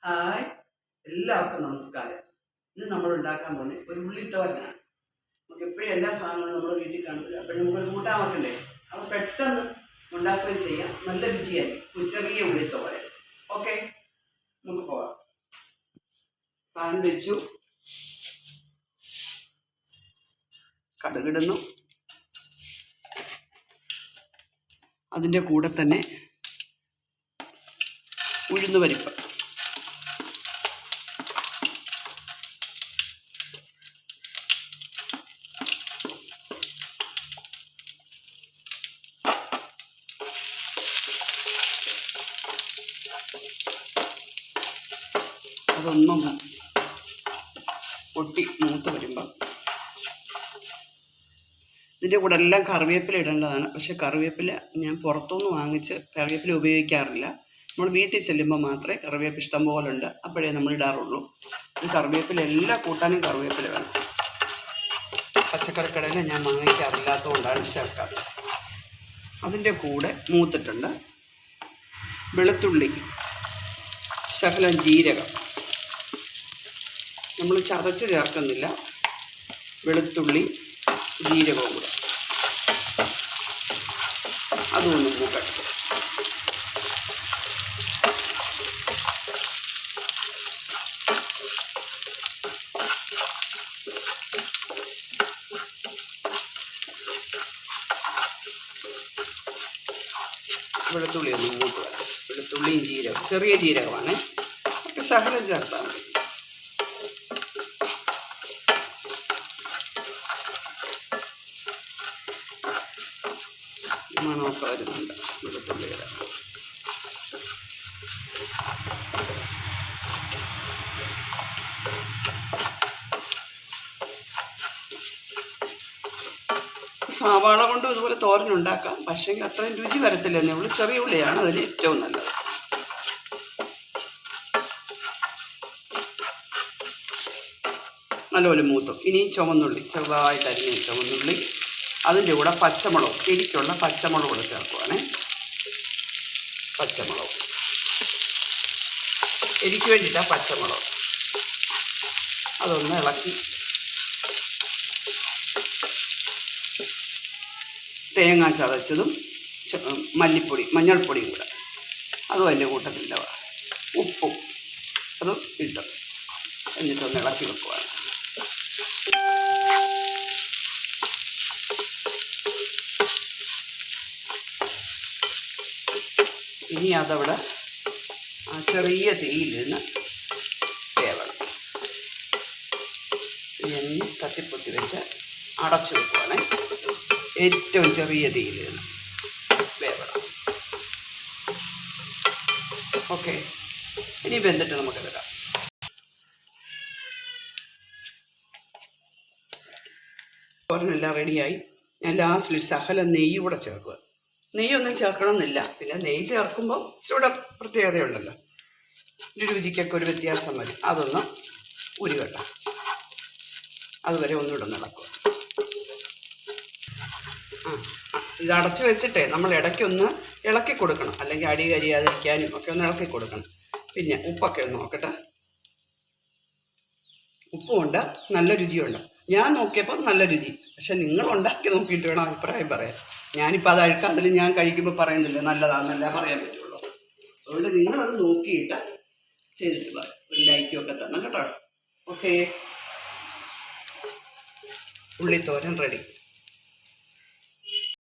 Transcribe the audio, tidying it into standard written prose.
Hi, എല്ലാവർക്കും നമസ്കാരം. ഇത് നമ്മൾ ഉണ്ടാക്കാൻ പോകുന്നത് ഒരു ഉള്ളിത്തോരനാണ്. നമുക്ക് എപ്പോഴും എല്ലാ സാധനങ്ങളും നമ്മുടെ വീട്ടിൽ കാണില്ല, അപ്പോഴും നമുക്ക് കൂട്ടാൻ വെക്കണ്ടേ. അത് പെട്ടെന്ന് ഉണ്ടാക്കുകയും ചെയ്യാം, നല്ല രുചിയായിരിക്കും. ഒരു ചെറിയ ഉള്ളിത്തോരൻ. ഓക്കെ, നമുക്ക് പോകാം. പാൻ വെച്ചു, കടുകിടുന്നു. അതിൻ്റെ കൂടെ തന്നെ ഉഴുന്ന് പരിപ്പ്, അതൊന്നും പൊട്ടി മൂത്ത് വരുമ്പോൾ ഇതിൻ്റെ കൂടെ എല്ലാം കറിവേപ്പില ഇടേണ്ടതാണ്. പക്ഷേ കറിവേപ്പില ഞാൻ പുറത്തുനിന്ന് വാങ്ങിച്ച് കറിവേപ്പില ഉപയോഗിക്കാറില്ല. നമ്മൾ വീട്ടിൽ ചെല്ലുമ്പോൾ മാത്രമേ കറിവേപ്പില ഇഷ്ടം പോലെ ഉണ്ട്, അപ്പോഴേ നമ്മൾ ഇടാറുള്ളൂ. ഇത് കറിവേപ്പില എല്ലാ കൂട്ടാനും കറിവേപ്പില വേണം. പച്ചക്കറിക്കടയിൽ ഞാൻ വാങ്ങിക്കാറില്ലാത്തതുകൊണ്ടാണ് ചേർക്കാറ്. അതിൻ്റെ കൂടെ മൂത്തിട്ടുണ്ട് വെളുത്തുള്ളി, ശകലം ജീരകം. നമ്മൾ ചതച്ച് ചേർക്കുന്നില്ല, വെളുത്തുള്ളി ജീരകവും കൂടെ അതൊന്നും മൂക്കട്ടെ. വെളുത്തുള്ളി ഒന്ന് മൂത്ത് വരാം. വെളുത്തുള്ളിയും ജീരകം, ചെറിയ ജീരകമാണ്, ഒക്കെ ശകലം ചേർത്താൽ മതി. മണമൊക്കെ വരുന്നുണ്ട് വെളുത്തുള്ളിയുടെ. സവാള കൊണ്ട് ഇതുപോലെ തോരനുണ്ടാക്കാം, പക്ഷേ അത്രയും രുചി വരത്തില്ലെന്നേ ഉള്ളൂ. ചെറിയ ഉള്ളിയാണ് അതിന് ഏറ്റവും നല്ലത്. നല്ലപോലെ മൂത്തു. ഇനി ചുവന്നുള്ളി, ചെറുതായിട്ട് അരിഞ്ഞ ചുവന്നുള്ളി, അതിൻ്റെ കൂടെ പച്ചമുളക്, എരിക്കുള്ള പച്ചമുളക് കൂടെ ചേർക്കുവാണേ. പച്ചമുളക് എരിക്ക് വേണ്ടിയിട്ടാണ് പച്ചമുളക്. അതൊന്ന് ഇളക്കി തേങ്ങ ചതച്ചതും മല്ലിപ്പൊടി, മഞ്ഞൾപ്പൊടിയും കൂടെ അതും അതിൻ്റെ കൂട്ടത്തില്ല. ഉപ്പും അതും ഇട്ട് എന്നിട്ടൊന്ന് ഇളക്കി വെക്കുവാണ്. ഇനി അതവിടെ ചെറിയ തീയിലിരുന്ന് വേവണം. ഇനി തട്ടിപ്പൊത്തി വെച്ച് അടച്ചു വെക്കുവാണേ. ഏറ്റവും ചെറിയ തീയിലിരുന്ന് വേവണം. ഓക്കെ, ഇനി വെന്തിട്ട് നമുക്കെടുക്കാം. തോരനെല്ലാം റെഡിയായി. ഞാൻ ലാസ്റ്റിൽ ശകലം നെയ്യ് കൂടെ ചേർക്കുക. നെയ്യൊന്നും ചേർക്കണമെന്നില്ല, പിന്നെ നെയ്യ് ചേർക്കുമ്പോൾ ഇച്ചിരി പ്രത്യേകതയുണ്ടല്ലോ, ഒരു രുചിക്കൊക്കെ ഒരു വ്യത്യാസം മതി. അതൊന്ന് ഉരുകട്ടെ, അതുവരെ ഒന്നുകൂടെ നടക്കുക. ഇത് അടച്ചു വെച്ചിട്ടേ നമ്മൾ ഇടയ്ക്കൊന്ന് ഇളക്കി കൊടുക്കണം, അല്ലെങ്കിൽ അടി കരിയാതിരിക്കാനും ഒക്കെ ഒന്ന് ഇളക്കി കൊടുക്കണം. പിന്നെ ഉപ്പൊക്കെ ഒന്ന് നോക്കട്ടെ. ഉപ്പുമുണ്ട്, നല്ല രുചിയുണ്ട്. ഞാൻ നോക്കിയപ്പോൾ നല്ല രുചി. പക്ഷെ നിങ്ങളുണ്ടാക്കി നോക്കിയിട്ട് വേണം അഭിപ്രായം പറയാൻ. ഞാനിപ്പോൾ അത് അഴുക്കാതിൽ ഞാൻ കഴിക്കുമ്പോൾ പറയുന്നില്ല നല്ലതാണെന്നല്ല പറയാൻ പറ്റുള്ളൂ. അതുകൊണ്ട് നിങ്ങളത് നോക്കിയിട്ട് ചെയ്തിട്ട് പറയാം. ഒരു ലൈക്കൊക്കെ തന്നെ കേട്ടോ. ഓക്കെ, ഉള്ളിത്തോരൻ റെഡി.